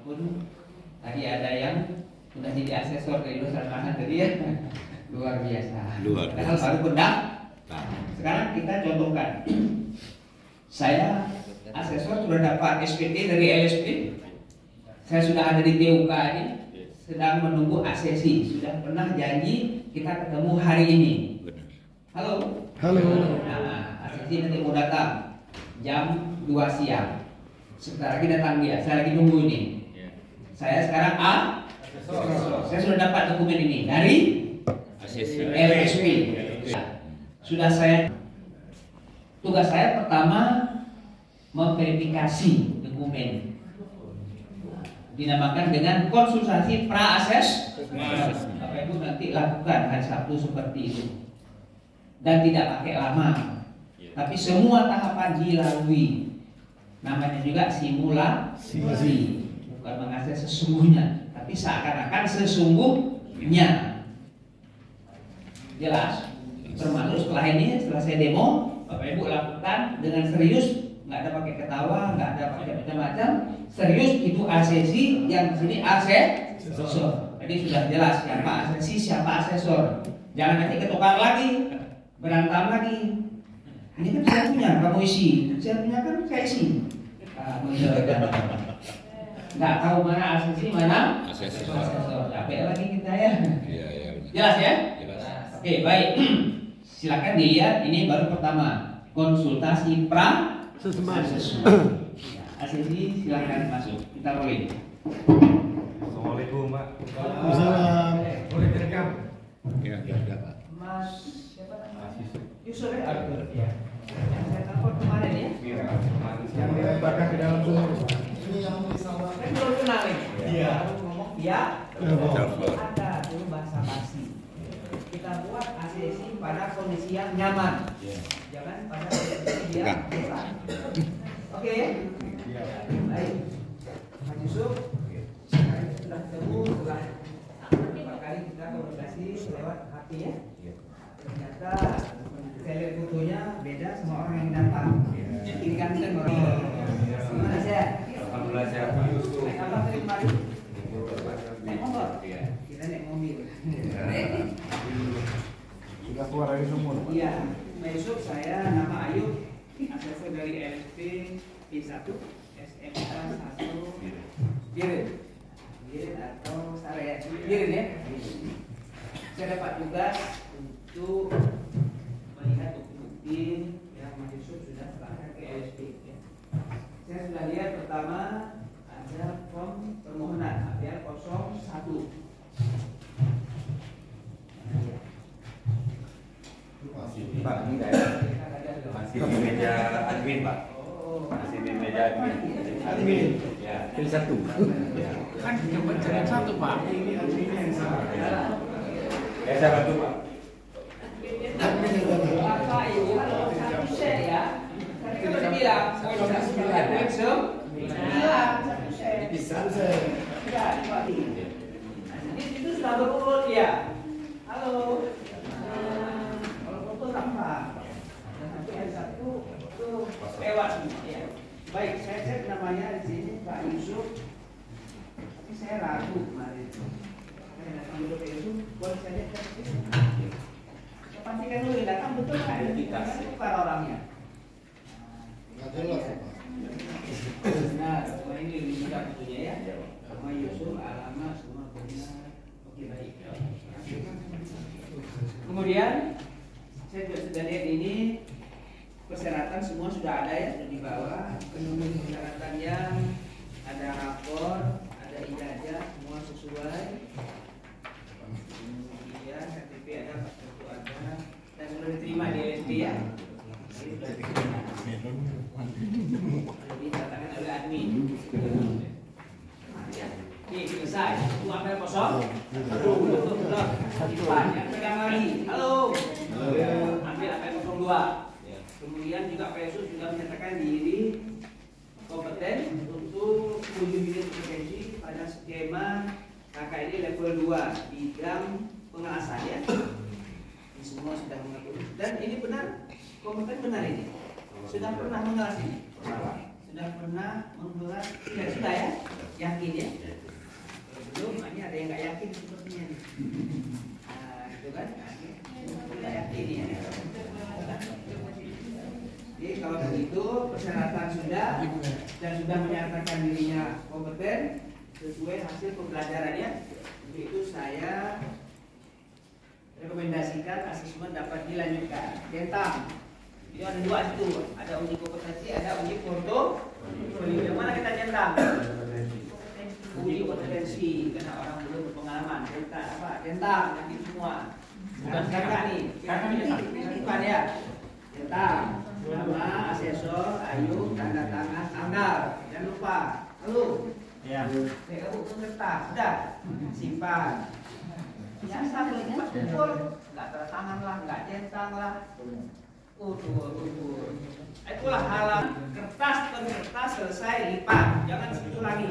Walaupun tadi ada yang sudah jadi asesor dari dosen lahan tadi ya. Luar biasa. Padahal baru pendak. Sekarang kita contohkan. Saya asesor sudah dapat SPT dari LSP. Saya sudah ada di TUK ini, sedang menunggu asesi. Sudah pernah janji kita ketemu hari ini. Halo. Halo. Nah, asesi nanti mau datang jam 2 siang. Sebentar lagi datang dia. Saya lagi nunggu ini. Saya sekarang asesor. Saya sudah dapat dokumen ini dari LSP. Sudah tugas saya pertama memverifikasi dokumen. Dinamakan dengan konsultasi pra-ases. Bapak Ibu nanti lakukan hari Sabtu seperti itu. Dan tidak pakai lama. Tapi semua tahapan dilalui. Namanya juga simulasi. Bukan mengakses sesungguhnya, tapi seakan-akan sesungguhnya. Jelas? Termasuk setelah ini, setelah saya demo, Bapak Ibu lakukan dengan serius. Nggak ada pakai ketawa, nggak ada pakai macam-macam. Serius itu asesi, yang sini asesor. Jadi sudah jelas siapa asesi, siapa asesor. Jangan nanti ketukar lagi, berantem lagi. Ini kan saya punya, kamu isi. Saya punya kan saya isi. Nggak tahu mana asesi, mana asesor. Capek lagi kita ya. Jelas ya? Oke, baik. Silakan dilihat. Ini baru pertama konsultasi pra-asesmen. Asesi silakan masuk. Kita rolling. Assalamualaikum, Pak. Waalaikumsalam. Boleh direkam? Ya, Pak. Mas siapa namanya? Yusuf ya? Iya. Yang saya telepon kemarin ya? Yang dilemparkan ke dalam sumur. Kan belum kenal nih. Iya. Baru ngomong ya. Telepon. Ada dulu bahasa basi. Kita buat asesi pada kondisi yang nyaman. Jangan pada kondisi yang bosan. Oke? Baik. Mas Yusuf. Sekarang kita sudah ketemu setelah beberapa kali kita komunikasi lewat HP ya. Ternyata saya lihat fotonya beda sama orang yang datang. Ini kan orang. Gimana saya? Alhamdulillah sehat, Pak. Naik apa tadi kemarin? Naik motor? Kita naik mobil. Sudah keluar dari sumur. Iya, Pak Yusuf, saya nama Ayub, asesor dari LSP P1, SMK 1 Biren atau Saraya Biren ya. Saya dapat tugas untuk melihat bukti yang Pak Yusuf sudah serahkan ke LSP ya. Saya sudah lihat pertama ada form permohonan APL 01. Pak, enggak ya? Masih di meja admin, Pak. Masih di meja admin. Admin. Ya. Pilih satu. Ya. Kan dapat jalan satu, Pak. Ini adminnya yang salah. Ya, saya bantu, Pak. Bapak Ibu kalau satu set ya. Tadi kan udah bilang, kalau satu set satu set. Bisa. Ya, dibagi. Itu sudah berurut ya. Halo. Kalau foto tampak. Nanti hari Sabtu itu lewat semua ya. Baik, saya cek namanya di sini Pak Yusuf. Tapi saya ragu kemarin. Saya datang dulu ke Yusuf, boleh saya lihat ke sini. Saya pastikan dulu datang betul kan? Identitas bukan orangnya. Nggak jelas, Pak. Nah, semua ini lebih mudah tentunya ya. Nama Yusuf, alamat semua benar. Oke, baik. Kemudian saya juga sudah lihat ini persyaratan semua sudah ada ya, sudah dibawa. Penuhi persyaratan yang ada rapor, ada ijazah, semua sesuai. Kemudian KTP ada, kartu ada, dan sudah diterima di LSP ya. Ini sudah diterima. Dinyatakan oleh admin. Oke, selesai. Itu ambil kosong. Belum. Yang pegang lagi. Halo. Ambil APL 02. Kemudian juga Pak Yusuf sudah menyatakan diri kompeten untuk uji bidang kompetensi pada skema KKID level 2 bidang pengelasan ya. Ini semua sudah mengatur. Dan ini benar, kompeten benar ini. Sudah pernah mengelas ini? Sudah pernah menggelar? Tidak, sudah ya? Yakin ya? Belum, ini ada yang nggak yakin sepertinya nih. Nah, itu kan? Nggak yakin ya. Jadi kalau begitu persyaratan sudah dan sudah menyatakan dirinya kompeten sesuai hasil pembelajarannya, itu saya rekomendasikan asesmen dapat dilanjutkan. Tentang itu ada dua itu, ada uji kompetensi, ada uji portofolio. Yang mana kita centang? Uji kompetensi, karena orang belum berpengalaman. Centang nanti semua. Bukan kakak nih, bukan ya. Centang nama, asesor, ayu, tanda tangan, tanggal. Jangan lupa. Lalu, ya. Kamu kertas, sudah simpan. Biasa cepat kumpul, nggak tanda tangan lah, nggak centang lah. Itulah halam kertas per kertas selesai lipat, jangan segitu lagi.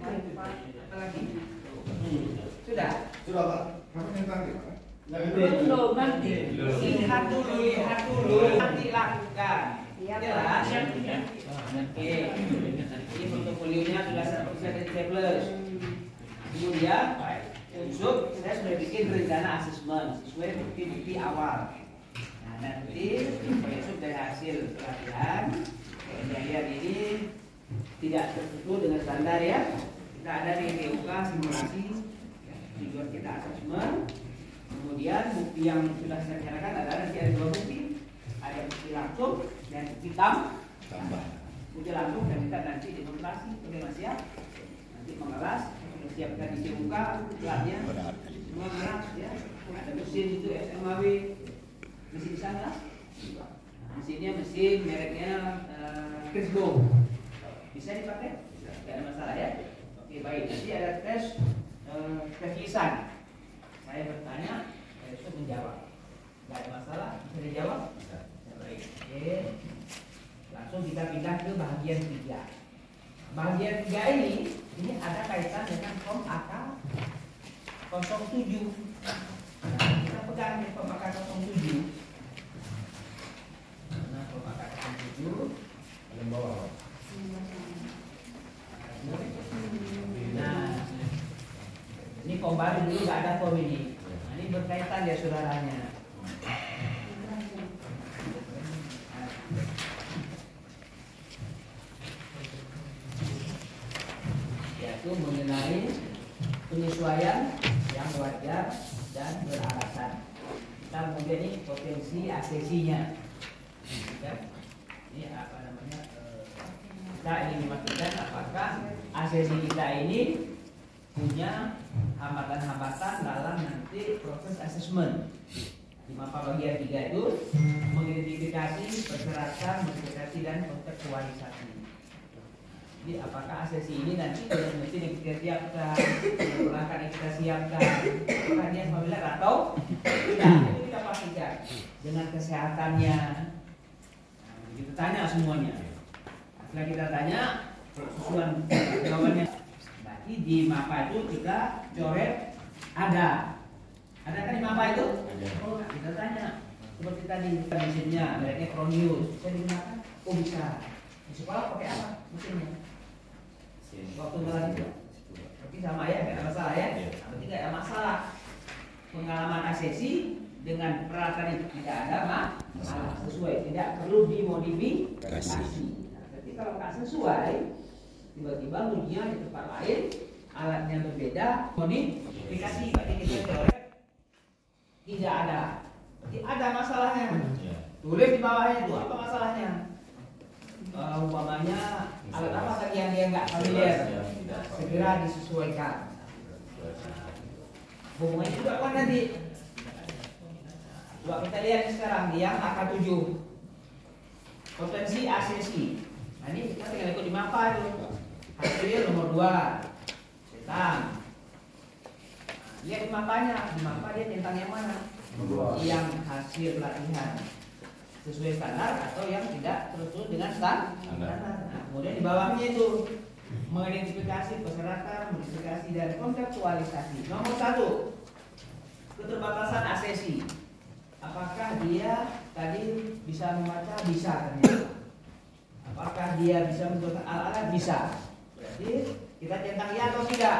Apa lagi? Sudah. Sudah Pak. Kamu centang ya Pak? Belum nanti. Lihat dulu, nanti lakukan. Jelas. Oke. Ini portofolionya sudah 100% plus. Kemudian unsur saya sudah bikin rencana asesmen sesuai bukti-bukti awal. Nah, nanti besok dari hasil pelatihan penilaian ini tidak tertentu dengan standar ya. Kita ada di TUK simulasi tujuan kita asesmen. Kemudian bukti yang sudah saya bicarakan adalah nanti ada dua bukti, ada bukti langsung dan bukti tambah. Bukti langsung dan kita nanti demonstrasi bagaimana siap nanti mengelas. Siapkan di TUK platnya semua berat ya, ada mesin itu SMAW, mesin di sana mesinnya mesin mereknya Crisco, bisa dipakai tidak ada masalah ya. Oke baik, nanti ada tes lisan, saya bertanya besok menjawab, tidak ada masalah, bisa dijawab ya, baik. Oke, langsung kita pindah ke bagian 3. Bagian 3 ini ada kaitan dengan form AK 07. Kita pegang di form AK 07. Mana form AK 07? Yang bawah. Nah, ini form baru dulu nggak ada form ini. Nah, ini berkaitan ya saudaranya. Mengenai penyesuaian yang wajar dan beralasan. Kita kemudian ini potensi asesinya. Ini apa namanya? Kita ingin memastikan apakah asesi kita ini punya hambatan-hambatan dalam nanti proses asesmen. Di mapa bagian 3 itu mengidentifikasi persyaratan, modifikasi dan kontekstualisasi. Jadi apakah asesi ini nanti dengan mesin yang kita siapkan, perangkat yang kita siapkan, apakah dia familiar atau tidak? Itu kita pastikan dengan kesehatannya. Nah, kita tanya semuanya. Setelah kita tanya susunan jawabannya. Berarti di mapa itu kita coret ada kan di mapa itu? Oh, kita tanya seperti tadi mesinnya mereknya Cronius bisa digunakan? Oh bisa. Di sekolah pakai apa mesinnya? Waktu melatih berarti sama ya, nggak ada masalah ya. Berarti nggak ada masalah. Pengalaman asesi dengan peralatan yang tidak ada masalah, sesuai, tidak perlu dimodifikasi. Tapi kalau nggak sesuai, tiba-tiba ujian di tempat lain, alatnya berbeda, modifikasi, berarti kita coret tidak ada. Berarti ada masalahnya. Tulis di bawahnya itu apa masalahnya? Umpamanya alat apa tadi yang dia nggak familiar, segera disesuaikan. Hubungannya juga kan nanti. Coba kita lihat sekarang yang AK 7 potensi asesi. Nah ini kita tinggal ikut di mapa itu. Hasil nomor 2 centang. Lihat di mapanya, di mapa dia centang yang mana? Yang hasil latihan sesuai standar atau yang tidak terus dengan standar. Nah, kemudian di bawahnya itu mengidentifikasi persyaratan, modifikasi dan kontekstualisasi. Nomor 1, keterbatasan asesi. Apakah dia tadi bisa membaca? Bisa ternyata. Apakah dia bisa membuat alat-alat? Bisa. Berarti Kita centang ya atau tidak?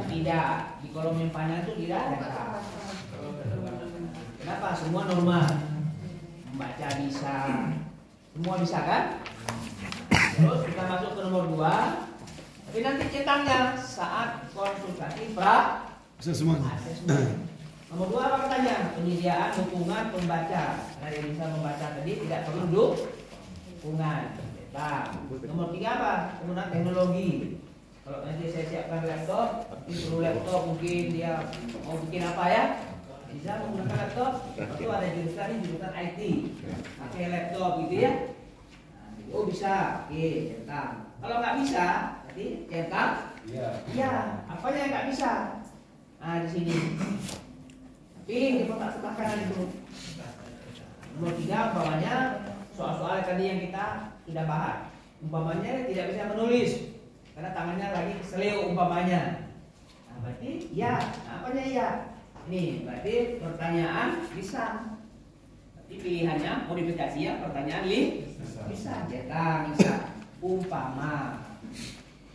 Tidak. Di kolom yang panjang itu tidak ada. Kenapa? Semua normal. Membaca bisa. Semua bisa kan? Terus kita masuk ke nomor 2. Tapi nanti centangnya saat konsultasi Semua. Nomor 2 apa katanya? Penyediaan dukungan pembaca. Nah, yang bisa membaca tadi tidak perlu dukungan. Nah, nomor 3 apa? Penggunaan teknologi. Kalau nanti saya siapkan laptop, perlu laptop mungkin dia mau bikin apa ya? Bisa menggunakan laptop. Itu ada jurusan IT. Pakai laptop gitu ya. Oh bisa, oke, centang. Kalau nggak bisa, berarti centang. Iya. Apanya yang nggak bisa? Nah di sini. Pilih di kotak sebelah kanan itu. Nomor 3 umpamanya soal-soal tadi yang kita sudah bahas. Umpamanya tidak bisa menulis karena tangannya lagi keseleo umpamanya. Nah berarti ya. Nah, apanya ya? Ini berarti pertanyaan bisa. Berarti pilihannya modifikasi ya pertanyaan bisa. Cetak bisa. Umpama.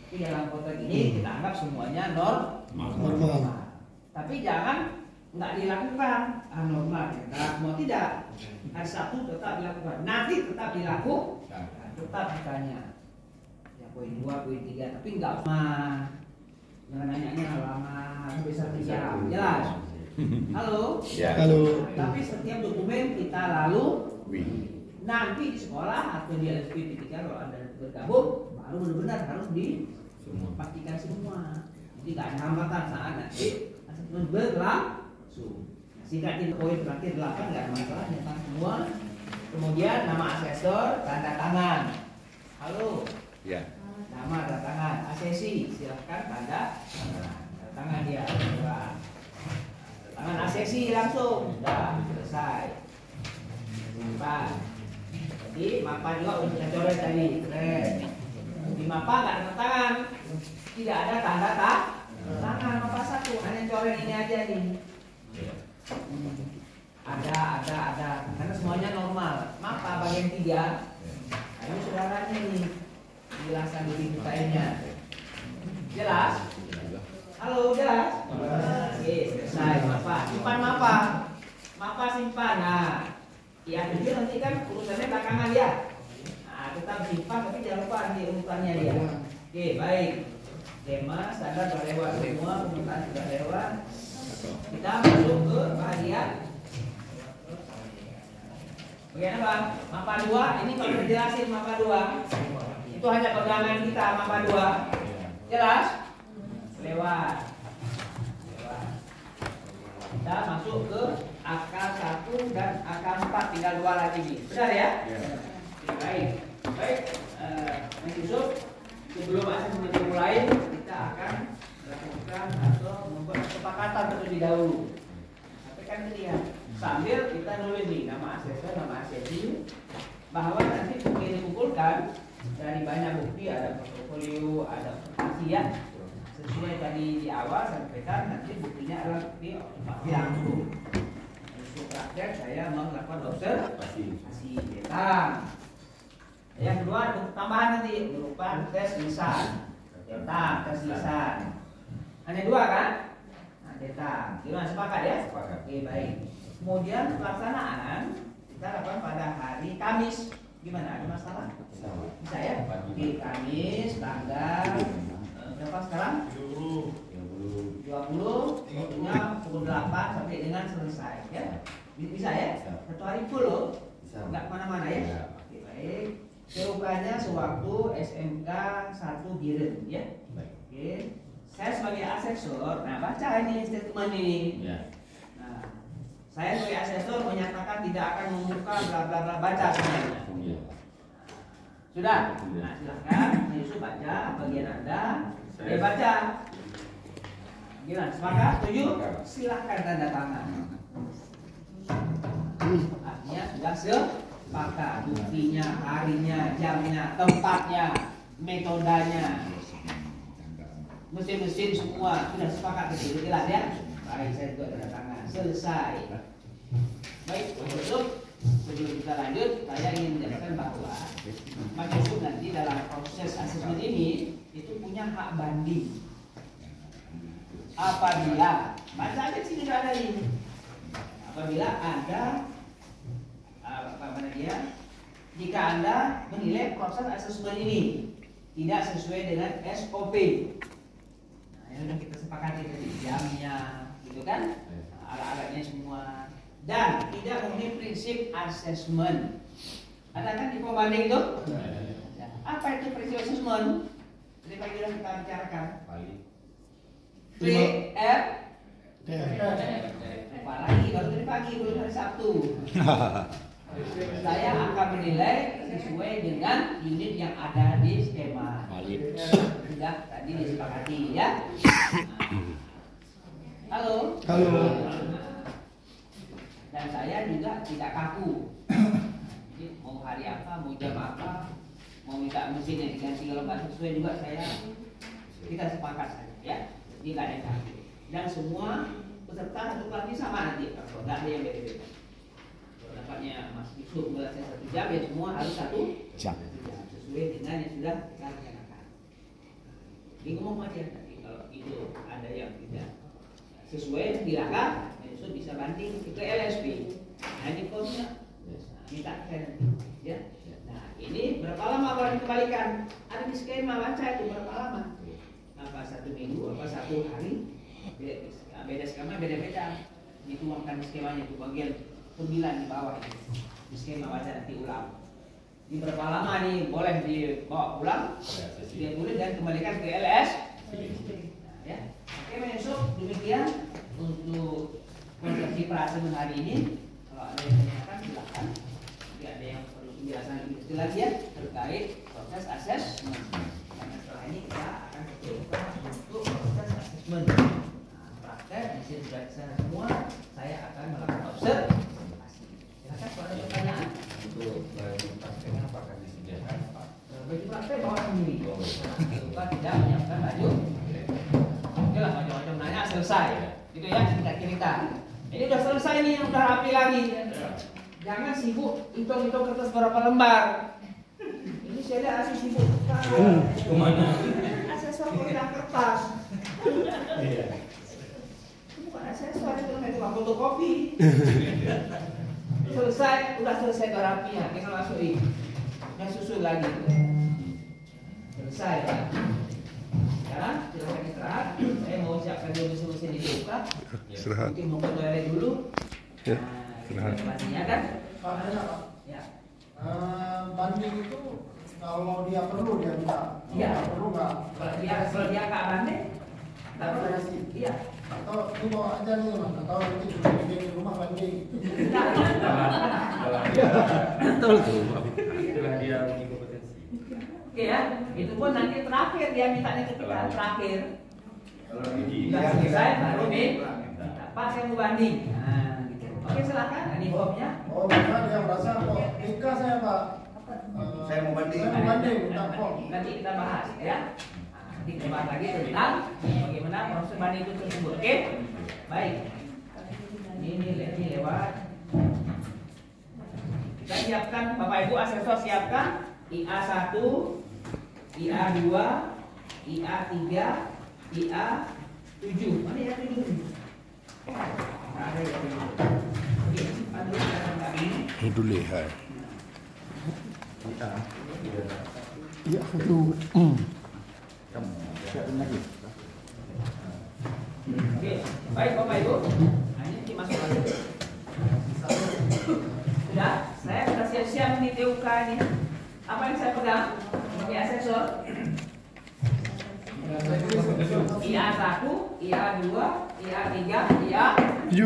Tapi dalam konteks ini kita anggap semuanya normal. Tapi jangan nggak dilakukan normal cetak mau tidak. Hari Sabtu tetap dilakukan. Nanti tetap dilakukan. Tetap ditanya. Poin 2, poin 3, tapi enggak usah nanya lama, bisa 3 jam, jelas. Halo? Ya. Halo. Tapi setiap dokumen kita lalui. Nanti di sekolah atau di LSP 3 kalau Anda bergabung, baru benar-benar harus dipastikan semua. Jadi nggak ada hambatan saat nanti asesmen berlangsung. Singkatin poin terakhir 8 nggak ada masalah, nyatakan semua. Kemudian nama asesor, tanda tangan. Halo? Ya. Nama, tanda tangan, asesi, silahkan tanda tangan dia. Tangan asesi langsung, sudah selesai. Simpan. Jadi mapa juga udah kita coret tadi, keren. Di mapa nggak ada tangan, tidak ada tanda tangan mapa 1, hanya coret ini aja nih. Ada, karena semuanya normal. Mapa bagian 3, nah ini saudaranya nih. Jelasan di detailnya. Jelas? Halo, jelas? Oke, selesai. Simpan mapa. Mapa simpan. Nah, ya itu nanti kan urusannya belakangan ya. Nah, tetap simpan tapi jangan lupa nanti urutannya dia. Oke, baik. Tema standar sudah lewat semua, permintaan sudah lewat. Kita masuk ke bagian apa? Mapa 2. Ini kalau dijelasin mapa 2. Itu hanya pegangan kita mapa 2. Jelas? Lewat. Kita masuk ke AK1 dan AK4, tinggal 2 lagi. Benar ya? Baik. Mas Yusuf, sebelum asesmen dimulai, kita akan melakukan atau membuat kesepakatan terlebih dahulu. Tapi kan ini ya, sambil kita nulis nih nama asesor, nama asesi, bahwa nanti bukti yang dikumpulkan dari banyak bukti, ada portofolio, ada presentasi ya. Sesuai tadi di awal sampaikan nanti buktinya adalah bukti langsung. Untuk praktek saya melakukan observasi cetak. Yang kedua tambahan nanti berupa tes lisan. Cetak, tes lisan. Hanya 2 kan? Nah, cetak. Gimana, sepakat ya? Sepakat. Oke, baik. Kemudian pelaksanaan kita lakukan pada hari Kamis. Gimana? Ada masalah? Bisa ya? Di Kamis tanggal berapa sekarang? 20. Waktunya pukul 8 sampai dengan selesai ya. Bisa ya? Satu hari full loh. Enggak kemana-mana ya? Oke, baik. CUK-nya sewaktu SMK 1 Biren ya. Oke. Saya sebagai asesor, nah baca ini statement ini. Nah, saya sebagai asesor menyatakan tidak akan membuka bla bla bla, baca semuanya. Sudah? Nah, silakan Yusuf baca bagian Anda. Saya baca. Gimana? Sepakat? Setuju? Silakan tanda tangan. Artinya sudah sepakat. Buktinya, harinya, jamnya, tempatnya, metodenya, mesin-mesin semua sudah sepakat. Itu jelas ya? Baik, saya juga tanda tangan. Selesai. Baik, Yusuf. Sebelum kita lanjut, saya ingin menjelaskan bahwa Mas Yusuf nanti dalam proses asesmen ini itu punya hak banding. Apabila, baca aja sini sudah ada ini. Apabila Anda jika Anda menilai proses asesmen ini tidak sesuai dengan SOP. Nah, yang sudah kita sepakati tadi, jamnya, gitu kan? Alat-alatnya semua, dan tidak memenuhi prinsip asesmen. Ada kan di pembanding itu? Apa itu prinsip asesmen? Tadi pagi sudah kita bicarakan. PR. Lupa lagi, baru tadi pagi, belum hari Sabtu. Saya akan menilai sesuai dengan unit yang ada di skema. Sudah tadi disepakati ya. Halo. Dan saya juga tidak kaku. Jadi mau hari apa, mau jam apa, mau minta mesin yang diganti kalau nggak sesuai juga kita sepakat saja ya. Jadi nggak ada yang kaku. Dan semua peserta satu kelas ini sama nanti, kalau nggak ada yang beda-beda. Dapatnya Mas Yusuf menjelaskan 1 jam, ya semua harus 1 jam sesuai dengan yang sudah kita rencanakan. Ini ngomong aja nanti kalau itu ada yang tidak sesuai silakan Yusuf bisa banding ke LSP. Nah ini formnya minta saya nanti ya. Nah ini berapa lama baru dikembalikan? Ada di skema, baca itu berapa lama? Apa 1 minggu, apa 1 hari? Beda skema, beda-beda. Dituangkan skemanya itu bagian 9 di bawah ini. Di skema baca nanti ulang. Ini berapa lama nih boleh dibawa pulang? Dia boleh dan kembalikan ke LS. Nah, ya. Oke, Masuk demikian untuk konversi perasaan hari ini. Kalau ada yang tanyakan silakan. Jika ada yang perlu penjelasan lebih lagi ya terkait proses asesmen. Karena setelah ini kita akan coba untuk proses asesmen. Nah, praktek di sini sudah disana semua. Saya akan melakukan observasi. Silakan kalau ada pertanyaan. Untuk baju prakteknya apakah disediakan Pak? Baju praktek bawa sendiri. Kita tidak menyiapkan baju. Oke lah, macam-macam nanya selesai. Gitu ya, singkat cerita. Ini udah selesai nih, udah rapi lagi. Jangan sibuk hitung-hitung kertas berapa lembar. Ini saya lihat asli sibuk. Kemana? Asesor pegang kertas. Iya. Bukan asesor itu namanya cuma fotokopi. Selesai, udah selesai terapinya, tinggal masukin. Yang susul lagi. Selesai ya. Sekarang silakan istirahat. Saya mau siapkan dulu mesin dibuka. Istirahat. Mungkin mau ke toilet dulu. Ya, istirahat. Pastinya kan? Pak, ada Pak. Ya. Banding itu kalau dia perlu dia minta. Iya. Kalau perlu nggak? Kalau dia nggak banding, nggak perlu. Iya. Atau ini bawa aja nih Mas. Atau nanti di rumah banding. Betul tuh. Setelah dia uji kompetensi. Oke ya, itu pun nanti terakhir dia mintanya ke kita terakhir. Kalau uji. Sudah selesai baru nih. Pak saya mau banding. Nah, gitu. Oke silakan, ini formnya. Oh, karena dia merasa kok nikah saya Pak. Saya mau banding. Saya mau banding, minta form. Nanti kita bahas ya. Nanti kita bahas lagi tentang bagaimana proses banding itu tersebut. Oke? Baik. Ini lewat. Kita siapkan, Bapak Ibu asesor siapkan IA1, IA2, IA3, IA7. Mana ya 7? Ada ya 7. Oke, aduh kita kami. Itu lihat. Ya, itu. Oke, baik Bapak Ibu. Nah, ini dimasuk lagi. Sudah, saya sudah siap-siap nih TUK ini. Apa yang saya pegang sebagai asesor? IA1, IA2, IA3, IA7.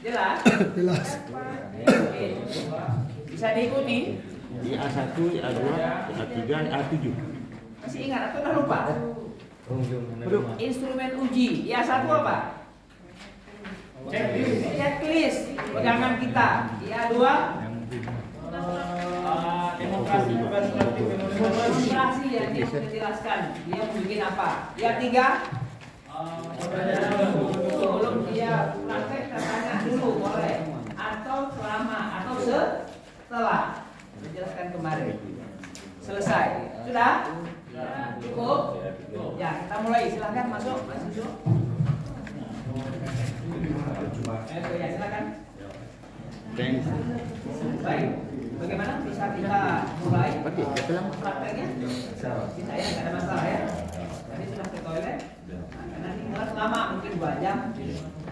Jelas? Jelas. Oke. Bisa diikuti? IA1, IA2, IA3, IA7. Masih ingat atau udah lupa? Instrumen uji. IA1 apa? Checklist pegangan kita. IA2 demonstrasi ya, dia menjelaskan dia mau bikin apa. IA3 sebelum dia praktek tanya dulu boleh, atau selama atau setelah menjelaskan kemarin. Selesai. Sudah? Cukup? Ya, kita mulai. Silahkan masuk, Mas Yusuf. Ya, silakan. Thanks. Baik, bagaimana bisa kita mulai prakteknya? Bisa ya, nggak ada masalah ya. Tadi sudah ke toilet, karena ini kelas lama, mungkin 2 jam.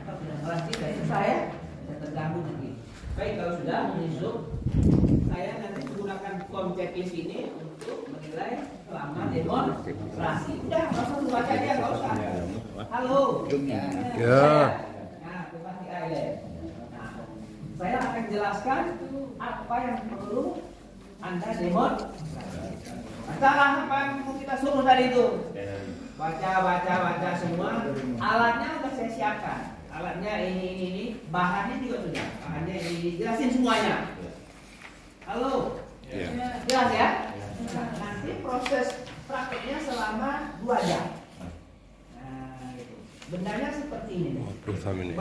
Kalau sudah kelas 3 susah ya, bisa terganggu nanti. Baik, kalau sudah Yusuf, saya nanti menggunakan form checklist ini untuk menilai selama demonstrasi. Udah, nggak usah baca aja, nggak usah. Halo. Ya. Nah, Bupati Island. Saya akan jelaskan apa yang perlu Anda demonstrasi. Bacalah apa yang mau kita suruh tadi itu. Baca semua. Alatnya sudah saya siapkan. Alatnya ini. Bahannya juga sudah. Bahannya ini. Jelasin semuanya. Halo. Jelas ya? Nanti proses prakteknya selama 2 jam. Nah, gitu. Bendanya seperti ini. 20 menit.